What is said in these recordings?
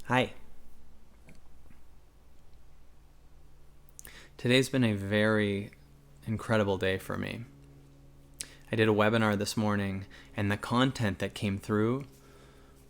Hi. Today's been a very incredible day for me. I did a webinar this morning, and the content that came through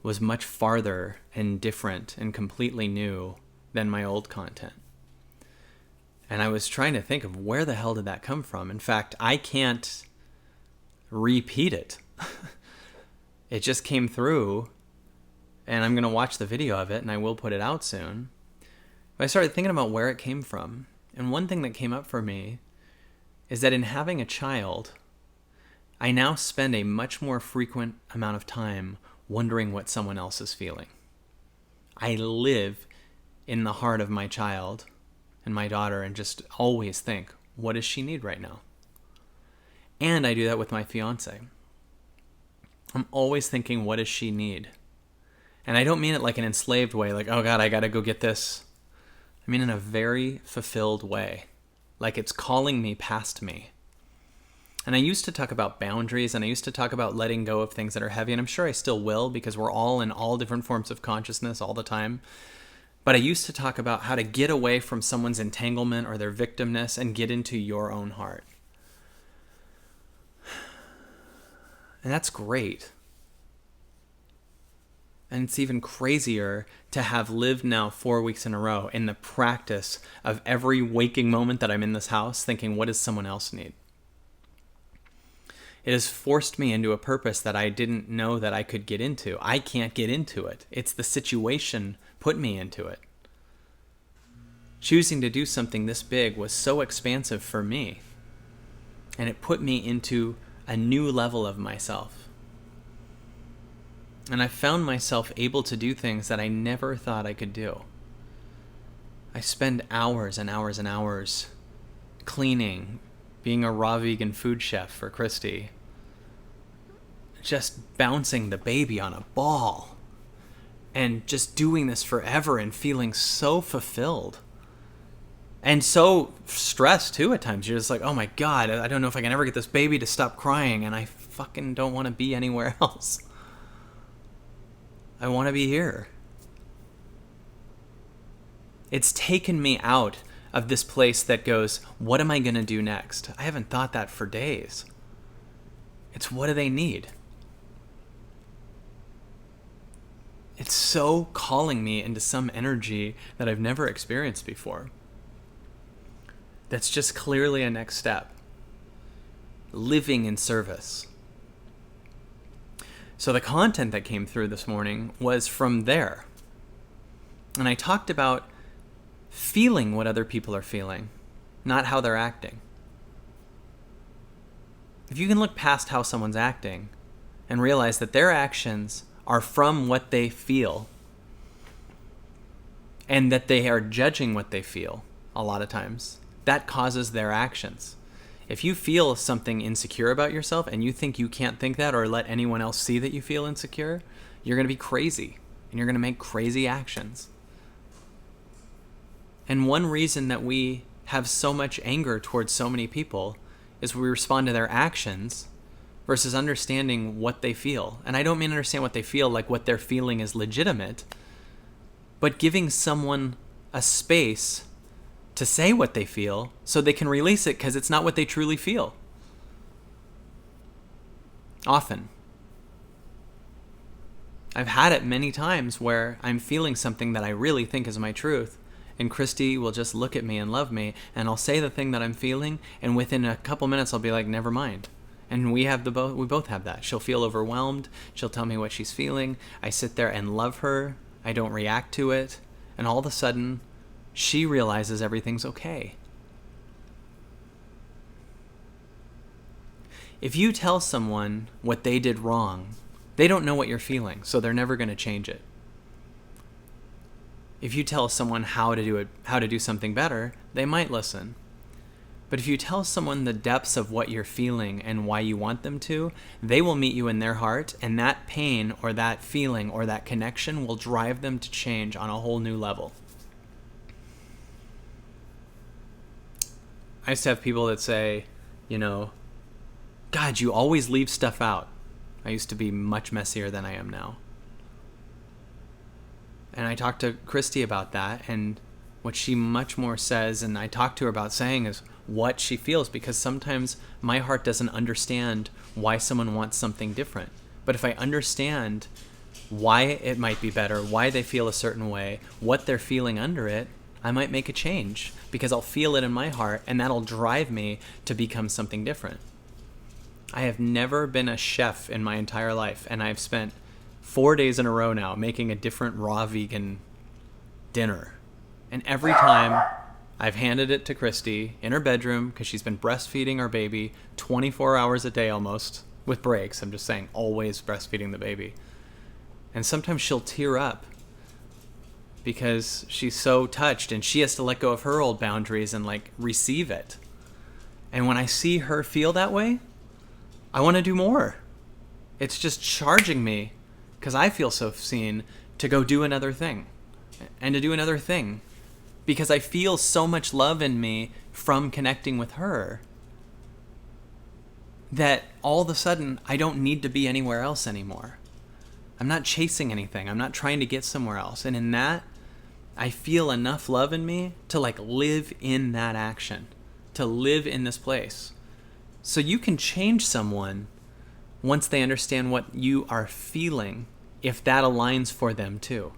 was much farther and different and completely new than my old content. And I was trying to think of where the hell did that come from? In fact, I can't repeat it. It just came through, and I'm going to watch the video of it, and I will put it out soon. But I started thinking about where it came from. And one thing that came up for me is that in having a child, I now spend a much more frequent amount of time wondering what someone else is feeling. I live in the heart of my child and my daughter and just always think, what does she need right now? And I do that with my fiance. I'm always thinking, what does she need? And I don't mean it like an enslaved way, like, oh God, I gotta go get this. I mean in a very fulfilled way, like it's calling me past me. And I used to talk about boundaries, and I used to talk about letting go of things that are heavy, and I'm sure I still will, because we're all in all different forms of consciousness all the time. But I used to talk about how to get away from someone's entanglement or their victimness and get into your own heart. And that's great. And it's even crazier to have lived now 4 weeks in a row in the practice of every waking moment that I'm in this house thinking, what does someone else need? It has forced me into a purpose that I didn't know that I could get into. I can't get into it. It's the situation put me into it. Choosing to do something this big was so expansive for me. And it put me into a new level of myself. And I found myself able to do things that I never thought I could do. I spend hours and hours and hours cleaning, being a raw vegan food chef for Christy, just bouncing the baby on a ball, and just doing this forever and feeling so fulfilled. And so stressed too at times. You're just like, oh my God, I don't know if I can ever get this baby to stop crying, and I fucking don't want to be anywhere else. I want to be here. It's taken me out of this place that goes, what am I going to do next? I haven't thought that for days. It's what do they need? It's so calling me into some energy that I've never experienced before. That's just clearly a next step. Living in service. So the content that came through this morning was from there. And I talked about feeling what other people are feeling, not how they're acting. If you can look past how someone's acting and realize that their actions are from what they feel, and that they are judging what they feel a lot of times, that causes their actions. If you feel something insecure about yourself and you think you can't think that or let anyone else see that you feel insecure, you're going to be crazy and you're going to make crazy actions. And one reason that we have so much anger towards so many people is we respond to their actions versus understanding what they feel. And I don't mean understand what they feel like what they're feeling is legitimate, but giving someone a space to say what they feel so they can release it because it's not what they truly feel. Often. I've had it many times where I'm feeling something that I really think is my truth, and Christy will just look at me and love me, and I'll say the thing that I'm feeling, and within a couple minutes I'll be like, never mind. And we both have that. She'll feel overwhelmed. She'll tell me what she's feeling. I sit there and love her. I don't react to it. And all of a sudden, she realizes everything's okay. If you tell someone what they did wrong, they don't know what you're feeling, so they're never going to change it. If you tell someone how to do something better, they might listen. But if you tell someone the depths of what you're feeling and why you want them to, they will meet you in their heart, and that pain or that feeling or that connection will drive them to change on a whole new level. I used to have people that say, God, you always leave stuff out. I used to be much messier than I am now. And I talked to Christy about that, and what she much more says, and I talked to her about saying, is what she feels, because sometimes my heart doesn't understand why someone wants something different. But if I understand why it might be better, why they feel a certain way, what they're feeling under it, I might make a change, because I'll feel it in my heart, and that'll drive me to become something different. I have never been a chef in my entire life, and I've spent 4 days in a row now making a different raw vegan dinner. And every time I've handed it to Christy in her bedroom, because she's been breastfeeding our baby 24 hours a day almost, with breaks. I'm just saying, always breastfeeding the baby. And sometimes she'll tear up because she's so touched, and she has to let go of her old boundaries and like receive it. And when I see her feel that way, I want to do more. It's just charging me, because I feel so seen, to go do another thing and to do another thing, because I feel so much love in me from connecting with her that all of a sudden I don't need to be anywhere else anymore. I'm not chasing anything. I'm not trying to get somewhere else. And in that, I feel enough love in me to like live in that action, to live in this place. So you can change someone once they understand what you are feeling, if that aligns for them too.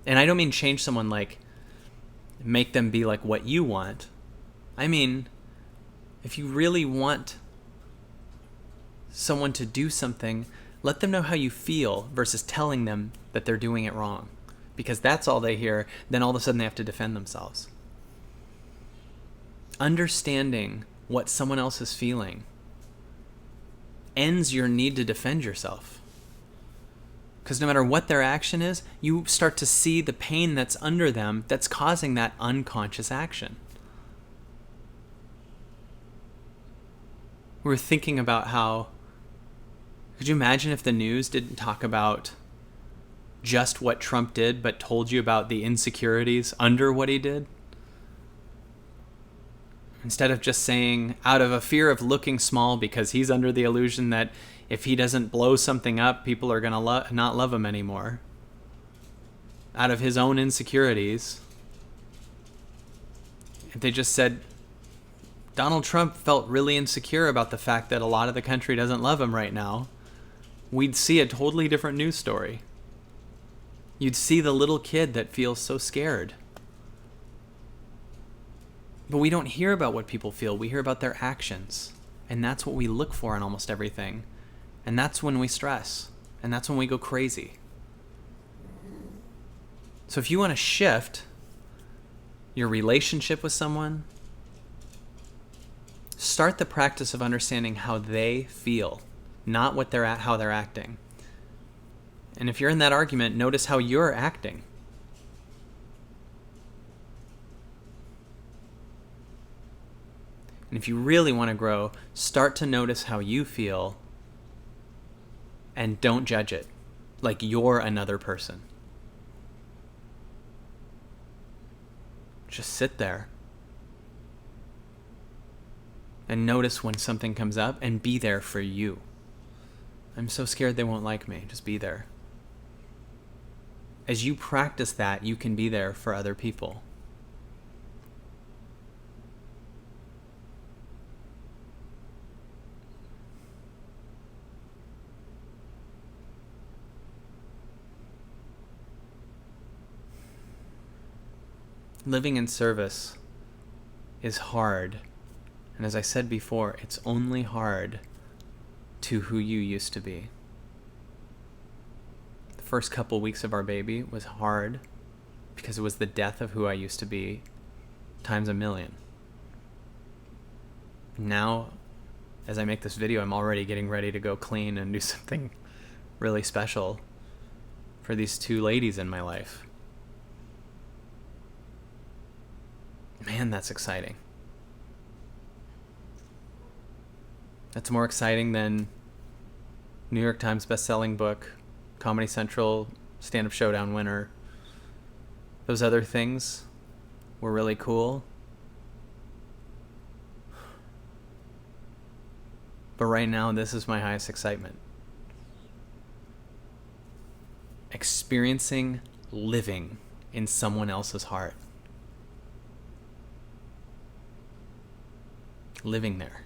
And I don't mean change someone like make them be like what you want. I mean, if you really want someone to do something, let them know how you feel versus telling them that they're doing it wrong. Because that's all they hear, then all of a sudden they have to defend themselves. Understanding what someone else is feeling ends your need to defend yourself. Because no matter what their action is, you start to see the pain that's under them that's causing that unconscious action. We were thinking about how, could you imagine if the news didn't talk about just what Trump did, but told you about the insecurities under what he did? Instead of just saying, out of a fear of looking small, because he's under the illusion that if he doesn't blow something up, people are going to not love him anymore. Out of his own insecurities. If they just said, Donald Trump felt really insecure about the fact that a lot of the country doesn't love him right now, we'd see a totally different news story. You'd see the little kid that feels so scared. But we don't hear about what people feel. We hear about their actions. And that's what we look for in almost everything. And that's when we stress. And that's when we go crazy. So if you want to shift your relationship with someone, start the practice of understanding how they feel, not what how they're acting. And if you're in that argument, notice how you're acting. And if you really want to grow, start to notice how you feel and don't judge it like you're another person. Just sit there and notice when something comes up and be there for you. I'm so scared they won't like me. Just be there. As you practice that, you can be there for other people. Living in service is hard. And as I said before, it's only hard to who you used to be. The first couple weeks of our baby was hard because it was the death of who I used to be times a million. Now, as I make this video, I'm already getting ready to go clean and do something really special for these two ladies in my life. Man, that's exciting. That's more exciting than New York Times best-selling book, Comedy Central Stand-Up Showdown winner. Those other things were really cool. But right now, this is my highest excitement. Experiencing living in someone else's heart. Living there.